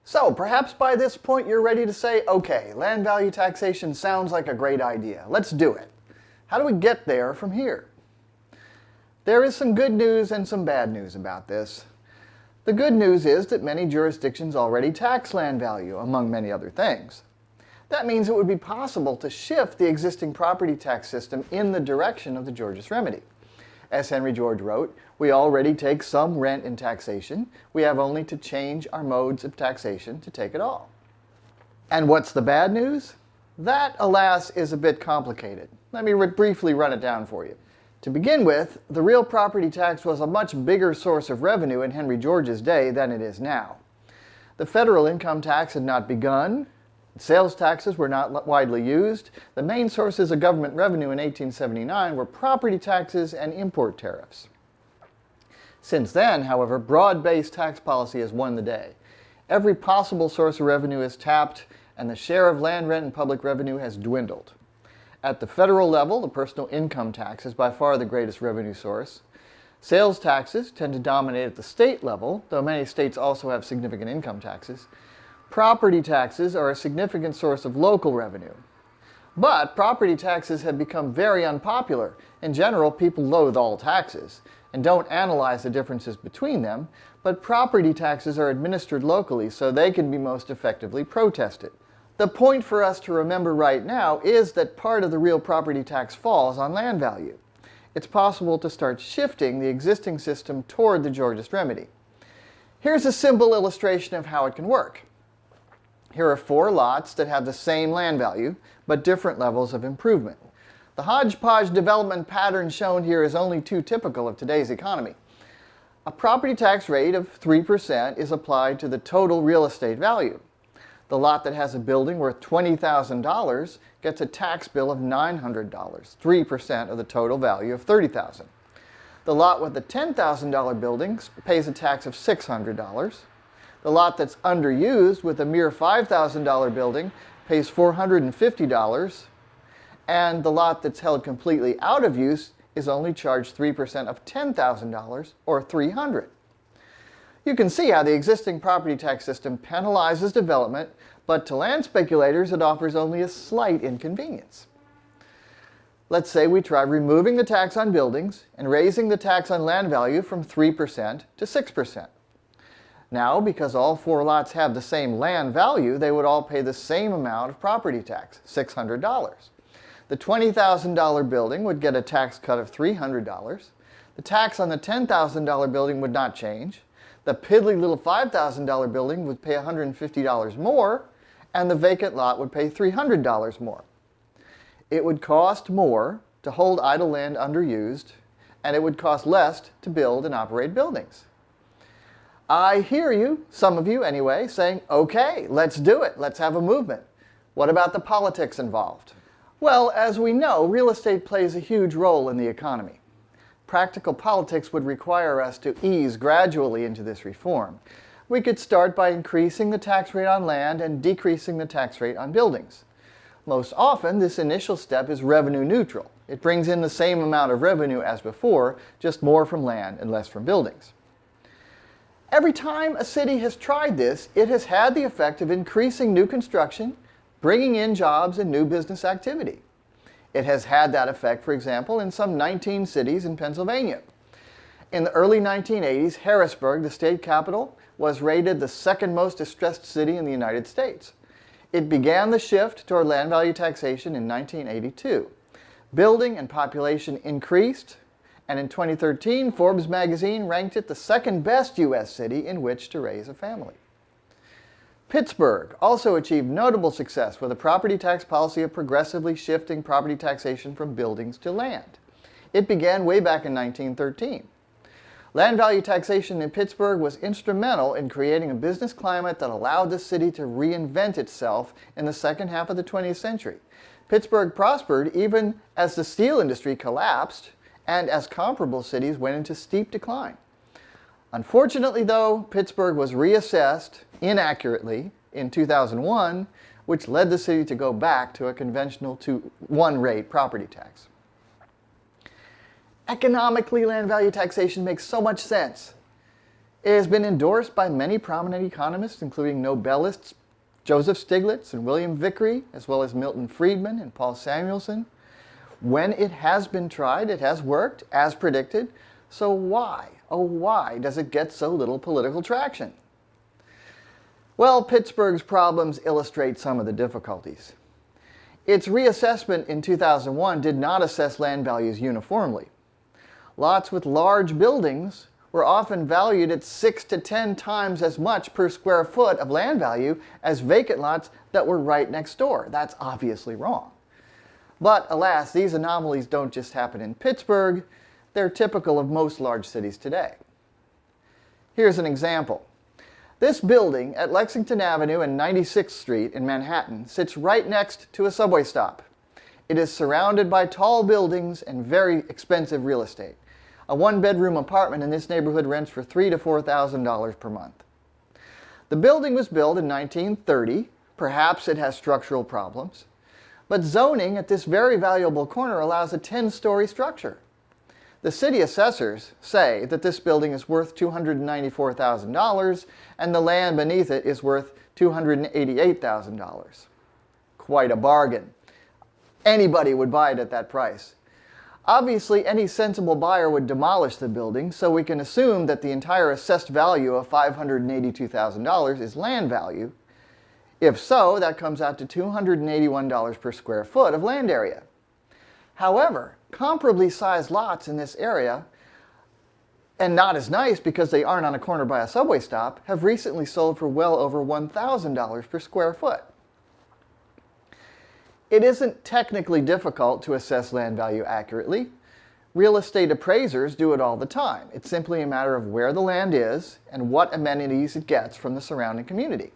So perhaps by this point you're ready to say, okay, land value taxation sounds like a great idea. Let's do it. How do we get there from here? There is some good news and some bad news about this. The good news is that many jurisdictions already tax land value, among many other things. That means it would be possible to shift the existing property tax system in the direction of the Georgist Remedy. As Henry George wrote, we already take some rent in taxation. We have only to change our modes of taxation to take it all. And what's the bad news? That, alas, is a bit complicated. Let me briefly run it down for you. To begin with, the real property tax was a much bigger source of revenue in Henry George's day than it is now. The federal income tax had not begun. Sales taxes were not widely used. The main sources of government revenue in 1879 were property taxes and import tariffs. Since then, however, broad-based tax policy has won the day. Every possible source of revenue is tapped, and the share of land rent and public revenue has dwindled. At the federal level, the personal income tax is by far the greatest revenue source. Sales taxes tend to dominate at the state level, though many states also have significant income taxes. Property taxes are a significant source of local revenue. But property taxes have become very unpopular. In general, people loathe all taxes and don't analyze the differences between them, but property taxes are administered locally, so they can be most effectively protested. The point for us to remember right now is that part of the real property tax falls on land value. It's possible to start shifting the existing system toward the Georgist Remedy. Here's a simple illustration of how it can work. Here are 4 lots that have the same land value, but different levels of improvement. The hodgepodge development pattern shown here is only too typical of today's economy. A property tax rate of 3% is applied to the total real estate value. The lot that has a building worth $20,000 gets a tax bill of $900, 3% of the total value of $30,000. The lot with the $10,000 building pays a tax of $600. The lot that's underused with a mere $5,000 building pays $450, and the lot that's held completely out of use is only charged 3% of $10,000, or $300. You can see how the existing property tax system penalizes development, but to land speculators it offers only a slight inconvenience. Let's say we try removing the tax on buildings and raising the tax on land value from 3% to 6%. Now, because all 4 lots have the same land value, they would all pay the same amount of property tax, $600. The $20,000 building would get a tax cut of $300. The tax on the $10,000 building would not change. The piddly little $5,000 building would pay $150 more, and the vacant lot would pay $300 more. It would cost more to hold idle land underused, and it would cost less to build and operate buildings. I hear you, some of you anyway, saying, okay, let's do it, let's have a movement. What about the politics involved? Well, as we know, real estate plays a huge role in the economy. Practical politics would require us to ease gradually into this reform. We could start by increasing the tax rate on land and decreasing the tax rate on buildings. Most often, this initial step is revenue neutral. It brings in the same amount of revenue as before, just more from land and less from buildings. Every time a city has tried this, it has had the effect of increasing new construction, bringing in jobs and new business activity. It has had that effect, for example, in some 19 cities in Pennsylvania. In the early 1980s, Harrisburg, the state capital, was rated the second most distressed city in the United States. It began the shift toward land value taxation in 1982. Building and population increased, and in 2013, Forbes magazine ranked it the second best U.S. city in which to raise a family. Pittsburgh also achieved notable success with a property tax policy of progressively shifting property taxation from buildings to land. It began way back in 1913. Land value taxation in Pittsburgh was instrumental in creating a business climate that allowed the city to reinvent itself in the second half of the 20th century. Pittsburgh prospered even as the steel industry collapsed and as comparable cities went into steep decline. Unfortunately, though, Pittsburgh was reassessed inaccurately in 2001, which led the city to go back to a conventional one-rate property tax. Economically, land value taxation makes so much sense. It has been endorsed by many prominent economists, including Nobelists Joseph Stiglitz and William Vickrey, as well as Milton Friedman and Paul Samuelson. When it has been tried, it has worked, as predicted. So why, oh why, does it get so little political traction? Well, Pittsburgh's problems illustrate some of the difficulties. Its reassessment in 2001 did not assess land values uniformly. Lots with large buildings were often valued at 6 to 10 times as much per square foot of land value as vacant lots that were right next door. That's obviously wrong. But alas, these anomalies don't just happen in Pittsburgh, they're typical of most large cities today. Here's an example. This building at Lexington Avenue and 96th Street in Manhattan sits right next to a subway stop. It is surrounded by tall buildings and very expensive real estate. A one-bedroom apartment in this neighborhood rents for $3,000 to $4,000 per month. The building was built in 1930. Perhaps it has structural problems. But zoning at this very valuable corner allows a 10-story structure. The city assessors say that this building is worth $294,000 and the land beneath it is worth $288,000. Quite a bargain. Anybody would buy it at that price. Obviously, any sensible buyer would demolish the building, so we can assume that the entire assessed value of $582,000 is land value. If so, that comes out to $281 per square foot of land area. However, comparably sized lots in this area, and not as nice because they aren't on a corner by a subway stop, have recently sold for well over $1,000 per square foot. It isn't technically difficult to assess land value accurately. Real estate appraisers do it all the time. It's simply a matter of where the land is and what amenities it gets from the surrounding community.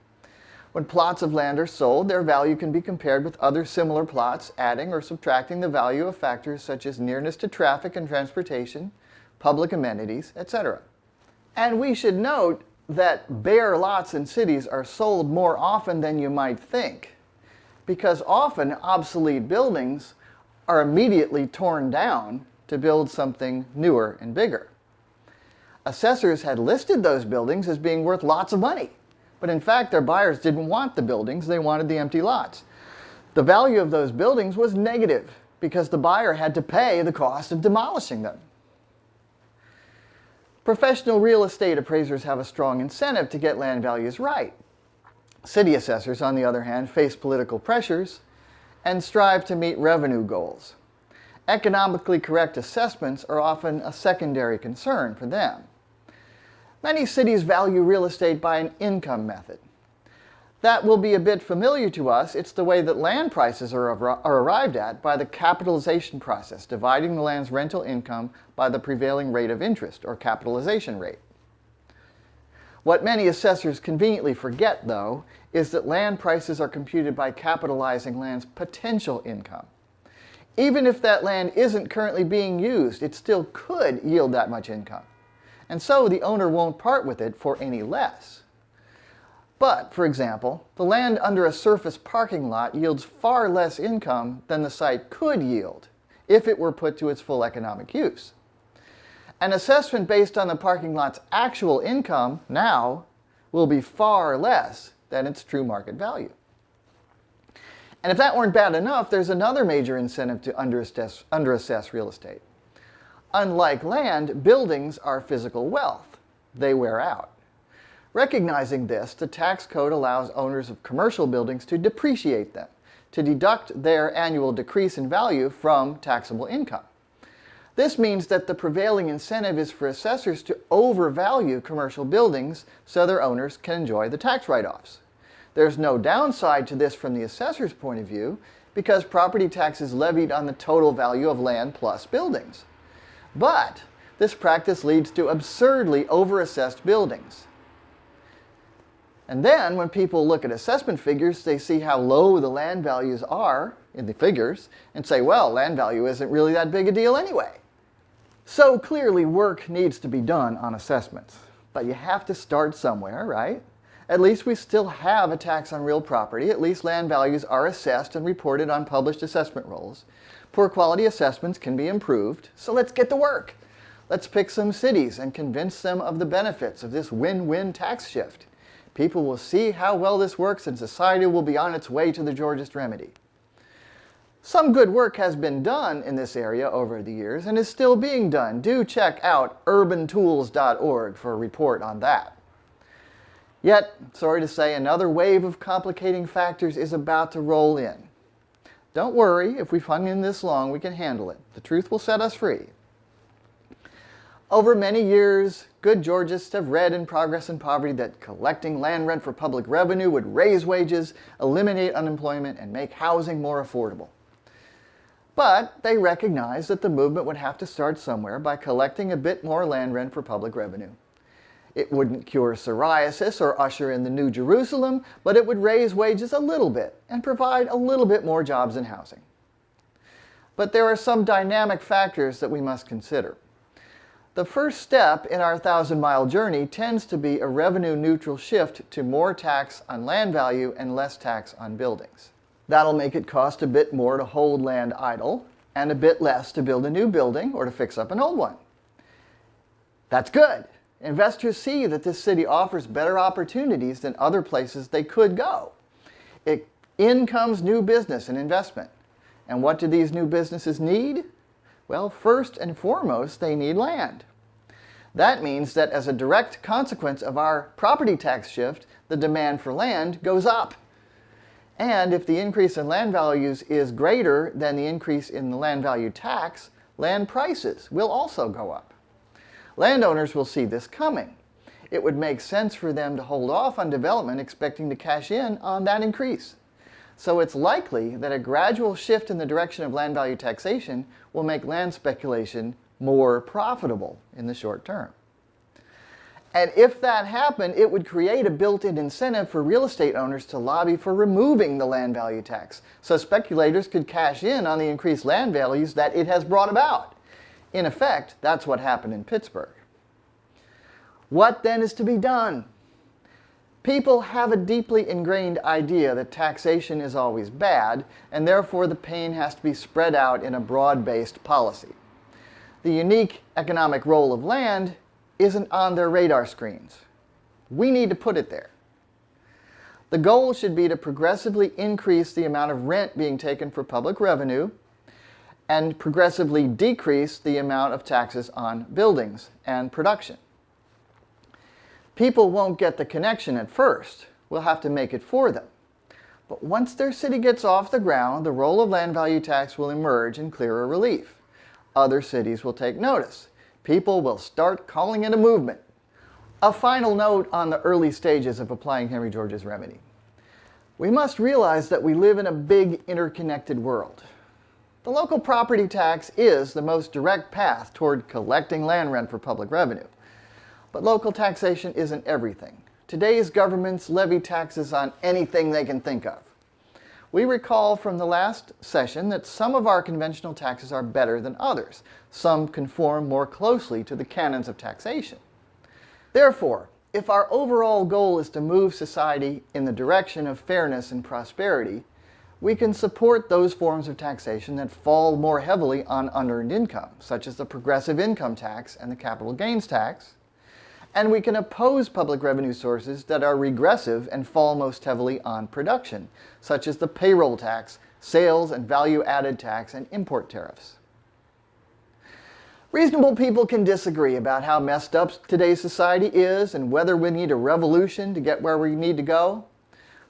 When plots of land are sold, their value can be compared with other similar plots, adding or subtracting the value of factors such as nearness to traffic and transportation, public amenities, etc. And we should note that bare lots in cities are sold more often than you might think, because often obsolete buildings are immediately torn down to build something newer and bigger. Assessors had listed those buildings as being worth lots of money, but in fact their buyers didn't want the buildings, they wanted the empty lots. The value of those buildings was negative because the buyer had to pay the cost of demolishing them. Professional real estate appraisers have a strong incentive to get land values right. City assessors, on the other hand, face political pressures and strive to meet revenue goals. Economically correct assessments are often a secondary concern for them. Many cities value real estate by an income method. That will be a bit familiar to us. It's the way that land prices are arrived at by the capitalization process, dividing the land's rental income by the prevailing rate of interest, or capitalization rate. What many assessors conveniently forget, though, is that land prices are computed by capitalizing land's potential income. Even if that land isn't currently being used, it still could yield that much income. And so the owner won't part with it for any less. But, for example, the land under a surface parking lot yields far less income than the site could yield if it were put to its full economic use. An assessment based on the parking lot's actual income now will be far less than its true market value. And if that weren't bad enough, there's another major incentive to underassess real estate. Unlike land, buildings are physical wealth. They wear out. Recognizing this, the tax code allows owners of commercial buildings to depreciate them, to deduct their annual decrease in value from taxable income. This means that the prevailing incentive is for assessors to overvalue commercial buildings so their owners can enjoy the tax write-offs. There's no downside to this from the assessor's point of view because property tax is levied on the total value of land plus buildings. But this practice leads to absurdly overassessed buildings. And then when people look at assessment figures, they see how low the land values are in the figures and say, well, land value isn't really that big a deal anyway. So clearly work needs to be done on assessments, but you have to start somewhere, right? At least we still have a tax on real property. At least land values are assessed and reported on published assessment rolls. Poor quality assessments can be improved, so let's get to work. Let's pick some cities and convince them of the benefits of this win-win tax shift. People will see how well this works and society will be on its way to the Georgist Remedy. Some good work has been done in this area over the years and is still being done. Do check out urbantools.org for a report on that. Yet, sorry to say, another wave of complicating factors is about to roll in. Don't worry, if we've hung in this long, we can handle it. The truth will set us free. Over many years, good Georgists have read in Progress and Poverty that collecting land rent for public revenue would raise wages, eliminate unemployment, and make housing more affordable. But they recognize that the movement would have to start somewhere by collecting a bit more land rent for public revenue. It wouldn't cure psoriasis or usher in the New Jerusalem, but it would raise wages a little bit and provide a little bit more jobs and housing. But there are some dynamic factors that we must consider. The first step in our 1,000-mile journey tends to be a revenue-neutral shift to more tax on land value and less tax on buildings. That'll make it cost a bit more to hold land idle and a bit less to build a new building or to fix up an old one. That's good. Investors see that this city offers better opportunities than other places they could go. In comes new business and investment. And what do these new businesses need? Well, first and foremost, they need land. That means that as a direct consequence of our property tax shift, the demand for land goes up. And if the increase in land values is greater than the increase in the land value tax, land prices will also go up. Landowners will see this coming. It would make sense for them to hold off on development expecting to cash in on that increase. So it's likely that a gradual shift in the direction of land value taxation will make land speculation more profitable in the short term. And if that happened, it would create a built-in incentive for real estate owners to lobby for removing the land value tax, so speculators could cash in on the increased land values that it has brought about. In effect, that's what happened in Pittsburgh. What then is to be done? People have a deeply ingrained idea that taxation is always bad, and therefore the pain has to be spread out in a broad-based policy. The unique economic role of land isn't on their radar screens. We need to put it there. The goal should be to progressively increase the amount of rent being taken for public revenue and progressively decrease the amount of taxes on buildings and production. People won't get the connection at first. We'll have to make it for them. But once their city gets off the ground, the role of land value tax will emerge in clearer relief. Other cities will take notice. People will start calling it a movement. A final note on the early stages of applying Henry George's remedy. We must realize that we live in a big interconnected world. The local property tax is the most direct path toward collecting land rent for public revenue. But local taxation isn't everything. Today's governments levy taxes on anything they can think of. We recall from the last session that some of our conventional taxes are better than others. Some conform more closely to the canons of taxation. Therefore, if our overall goal is to move society in the direction of fairness and prosperity, we can support those forms of taxation that fall more heavily on unearned income, such as the progressive income tax and the capital gains tax, and we can oppose public revenue sources that are regressive and fall most heavily on production, such as the payroll tax, sales and value-added tax, and import tariffs. Reasonable people can disagree about how messed up today's society is and whether we need a revolution to get where we need to go.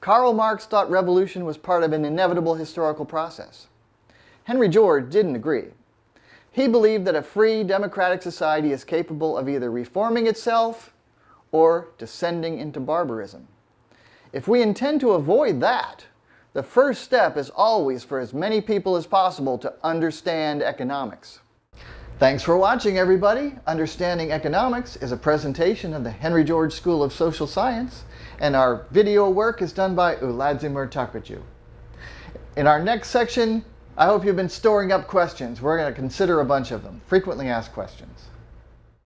Karl Marx thought revolution was part of an inevitable historical process. Henry George didn't agree. He believed that a free, democratic society is capable of either reforming itself or descending into barbarism. If we intend to avoid that, the first step is always for as many people as possible to understand economics. Thanks for watching, everybody. Understanding Economics is a presentation of the Henry George School of Social Science, and our video work is done by Uladzimir Takricu. In our next section, I hope you've been storing up questions. We're going to consider a bunch of them. Frequently asked questions.